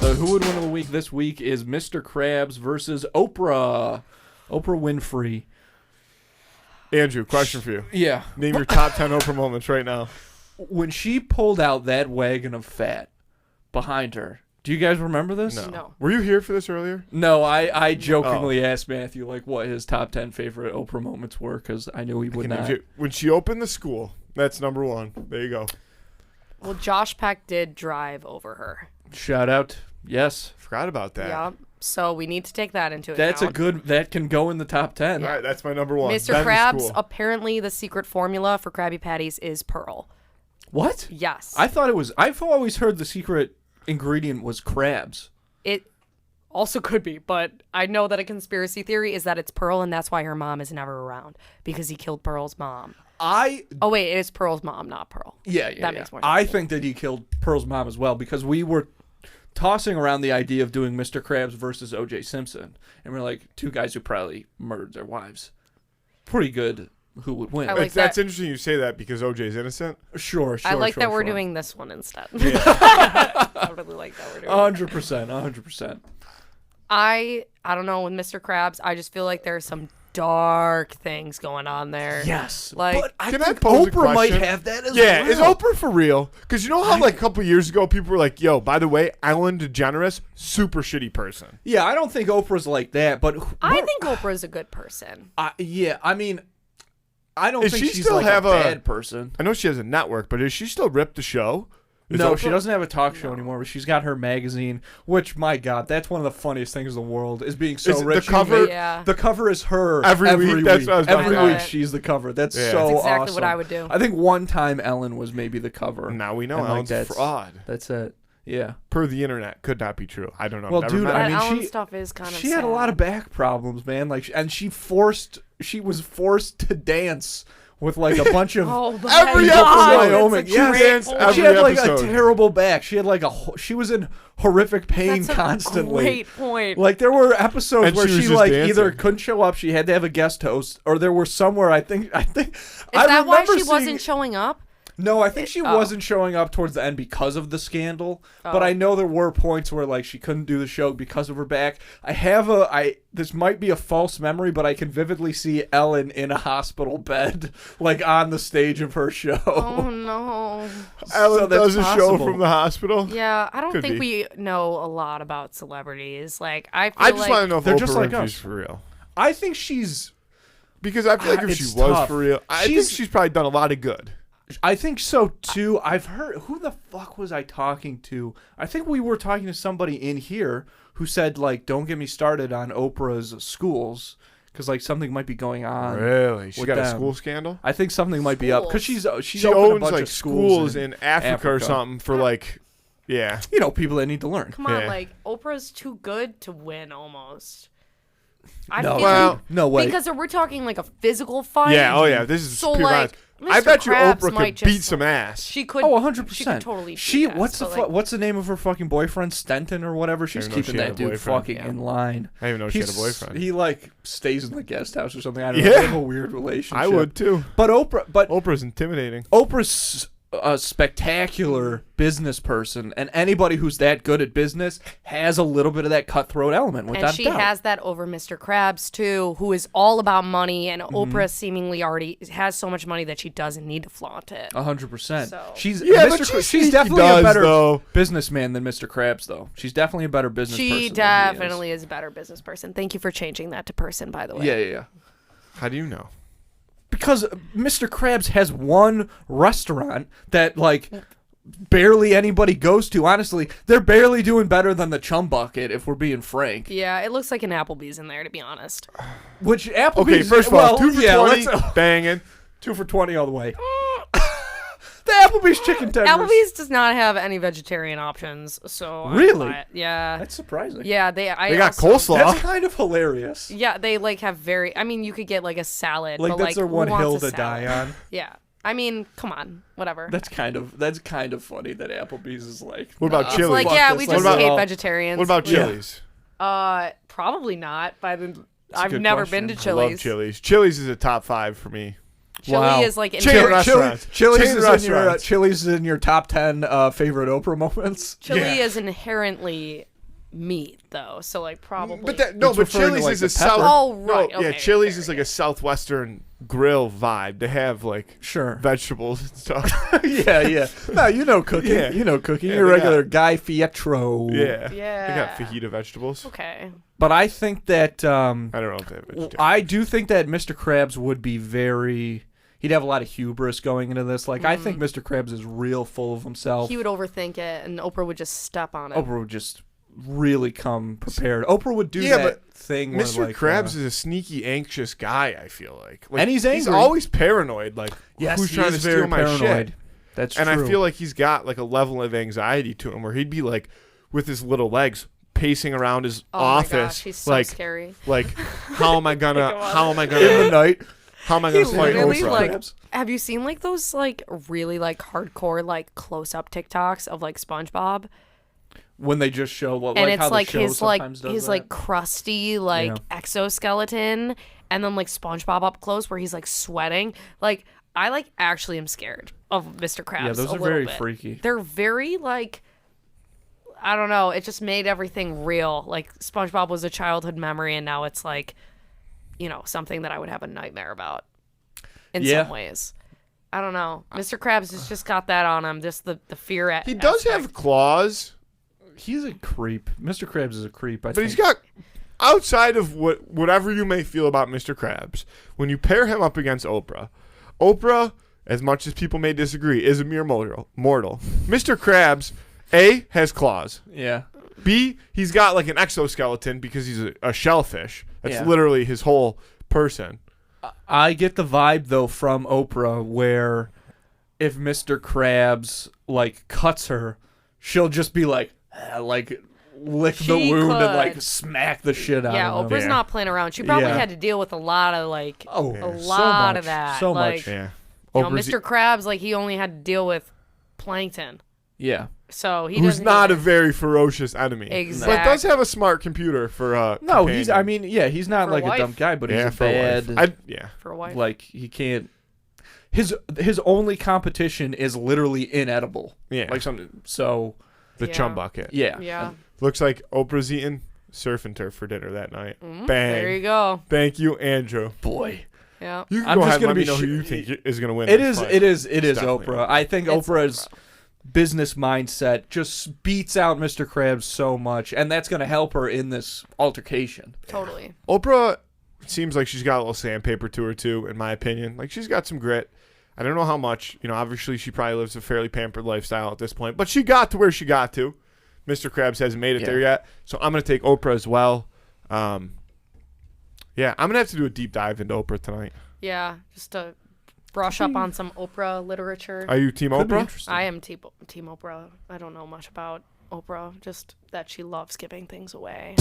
The Who Would Win of the Week this week is Mr. Krabs versus Oprah. Oprah Winfrey. Andrew, question for you. Yeah. Name your top 10 Oprah moments right now. When she pulled out that wagon of fat behind her, do you guys remember this? No. Were you here for this earlier? No, I jokingly asked Matthew like what his top 10 favorite Oprah moments were because I knew he would not. When she opened the school, that's number one. There you go. Well, Josh Peck did drive over her. Shout out. Yes. Forgot about that. Yeah. So we need to take that into That's account. that can go in the top 10. All right, that's my number one. Mr. Krabs, apparently the secret formula for Krabby Patties is Pearl. What? Yes. I've always heard the secret ingredient was crabs. It also could be, but I know that a conspiracy theory is that it's Pearl, and that's why her mom is never around, because he killed Pearl's mom. Oh, wait, it is Pearl's mom, not Pearl. Yeah. That makes more sense. I think that he killed Pearl's mom as well, because we were tossing around the idea of doing Mr. Krabs versus O.J. Simpson, and we're like, two guys who probably murdered their wives. Pretty good. Who would win? That's interesting you say that because OJ's innocent. Sure. I like that we're doing this one instead. Yeah. I really like that we're doing 100%. I don't know, with Mr. Krabs, I just feel like there's some dark things going on there. Yes. Like, but I can think I pose Oprah a might question? have that as well. Yeah, is Oprah for real? Because you know how like a couple years ago people were like, yo, by the way, Ellen DeGeneres, super shitty person. Yeah, I don't think Oprah's like that, but I think Oprah's a good person. Yeah, I mean, I don't think she's still like have a bad person. I know she has a network, but does she still rip the show? No, she doesn't have a talk show anymore, but she's got her magazine, which, my God, that's one of the funniest things in the world, is being so rich. The cover is her every week. That's what I was every week she's the cover. That's so That's exactly awesome. what I would do. I think one time Ellen was maybe the cover. Now we know Ellen's fraud. That's it. Yeah. Per the internet. Could not be true. I don't know. Well, dude, I mean, Ellen stuff is kind of She had a lot of back problems, man. Like, and she was forced to dance with like a bunch of every episode. Wyoming. Yes, she had like a terrible back. She had like she was in horrific pain That's constantly. Great point. Like there were episodes and where she like either couldn't show up, she had to have a guest host, or there were somewhere I think Is that why she wasn't showing up? No, I think she wasn't showing up towards the end because of the scandal. But I know there were points where like she couldn't do the show because of her back. This might be a false memory, but I can vividly see Ellen in a hospital bed, like on the stage of her show. Oh no! Ellen does a show from the hospital. Yeah, I don't think we know a lot about celebrities. Like I just want to know if they're Oprah just like Winfrey's us. for real. I think she's because I feel like if she was tough. for real, I think she's probably done a lot of good. I think so too. I've heard, who the fuck was I talking to? I think we were talking to somebody in here who said like, don't get me started on Oprah's schools because like something might be going on. Really? She got them. a school scandal? I think something might be up because she owns opened a bunch like of schools in Africa or something for like, yeah. You know, people that need to learn. Come on, like Oprah's too good to win almost. No way. Because we're talking like a physical fight. Yeah, oh yeah, this is so pure like, I bet you Krabs Oprah could beat some ass. She could. 100%. She could totally. Beat what's the name of her fucking boyfriend? Stenton or whatever. She's keeping that dude fucking in line. I didn't even know she had a boyfriend. He like stays in the guest house or something. I don't know. They have a weird relationship. I would too. But Oprah's intimidating. Oprah's a spectacular business person, and anybody who's that good at business has a little bit of that cutthroat element. Without and she has that over Mr. Krabs too, who is all about money, and Oprah seemingly already has so much money that she doesn't need to flaunt it. 100%. So. She's definitely a better businessman than Mr. Krabs, though. She's definitely a better business person. She definitely is a better business person. Thank you for changing that to person, by the way. Yeah. How do you know? Because Mr. Krabs has one restaurant that, like, barely anybody goes to. Honestly, they're barely doing better than the Chum Bucket, if we're being frank. Yeah, it looks like an Applebee's in there, to be honest. Which Applebee's... Okay, first of all, 2 for 20, banging. 2 for 20 all the way. The Applebee's chicken tenders. Applebee's does not have any vegetarian options, so really, yeah, that's surprising. Yeah, they got coleslaw. That's kind of hilarious. Yeah, they like have very. I mean, you could get like a salad, like but that's like their one hill to salad? die on. Yeah, I mean, come on, whatever. That's kind of funny that Applebee's is like. What about Chili's? Like, yeah, we just hate vegetarians. What about Chili's? Probably not. I've never been to Chili's. I love Chili's. Chili's is a top 5 for me. Chili is like Chili's is in your top 10 favorite Oprah moments. Chili is inherently meat though, so like probably. But but Chili's like is the a south. pepper. Oh right. No, Okay, yeah, Chili's fair, is like a southwestern grill vibe. They have like Sure. vegetables and stuff. yeah. No, you know cooking. Yeah. You know cooking. Yeah, You're a they regular Guy Fietro. yeah. Yeah. They got fajita vegetables. Okay. But I think that I don't know if they have vegetarian. I do think that Mr. Krabs would be very. He'd have a lot of hubris going into this. Like I think Mr. Krabs is real full of himself. He would overthink it, and Oprah would just step on it. Oprah would just really come prepared. Oprah would do Yeah, that but thing where Mr. like Krabs is a sneaky, anxious guy. I feel like, and he's angry. He's always paranoid. Like, yes, who's he trying is to very steal my paranoid. shit? That's and true. I feel like he's got like a level of anxiety to him where he'd be like with his little legs pacing around his office. My gosh, he's so like, scary. Like, how am I gonna in the night. how am I gonna fight literally, Oprah? like, have you seen like those like really like hardcore like close up TikToks of like SpongeBob? When they just show what, And like it's how like the show his like sometimes does his that. like crusty like exoskeleton, and then like SpongeBob up close where he's like sweating. Like I like actually am scared of Mr. Krabs. Yeah, those a are little very bit. freaky. They're very like, I don't know. It just made everything real. Like SpongeBob was a childhood memory, and now it's like, you know, something that I would have a nightmare about. In some ways, I don't know. Mr. Krabs has just got that on him. Just the fear at. He does have claws, He's a creep. Mr. Krabs is a creep. I but think. he's got outside of whatever you may feel about Mr. Krabs. When you pair him up against Oprah, as much as people may disagree, is a mere mortal. Mr. Krabs, A, has claws. Yeah. B, he's got like an exoskeleton because he's a shellfish. That's Yeah. literally his whole person. I get the vibe though from Oprah where if Mr. Krabs like cuts her, she'll just be like lick the She wound could. and like smack the shit out Yeah, of him. Oprah's not playing around. She probably Yeah. had to deal with a lot of like Oh, a so lot much, of that. so like, much. Yeah. You know, Oprah's Mr. Krabs, like he only had to deal with plankton, Yeah. so he who's doesn't not a even- very ferocious enemy. Exactly. But does have a smart computer for No, he's. companion. I mean, yeah, he's not For a like a wife. dumb guy, but yeah, he's for a bad. wife. for a wife. Like he can't. His only competition is literally inedible. Yeah. Like something. So The Yeah. chum bucket. yeah. Yeah. Looks like Oprah's eating surf and turf for dinner that night. Bang. There you go. Thank you, Andrew. Boy. Yeah. You can I'm go just ahead and gonna let me be know who you sh- think is going to win. It this is. fight. It is. It's definitely Oprah. I think It's Oprah's Oprah. business mindset just beats out Mr. Krabs so much, and that's going to help her in this altercation. Totally. Oprah seems like she's got a little sandpaper to her too, in my opinion. Like she's got some grit. I don't know how much. You know, obviously she probably lives a fairly pampered lifestyle at this point, but she got to where she got to. Mr. Krabs hasn't made it there yet, so I'm going to take Oprah as well. Yeah, I'm going to have to do a deep dive into Oprah tonight. Yeah, just to brush up on some Oprah literature. Are you Team Could be Oprah? interesting. I am team Oprah. I don't know much about Oprah, just that she loves giving things away.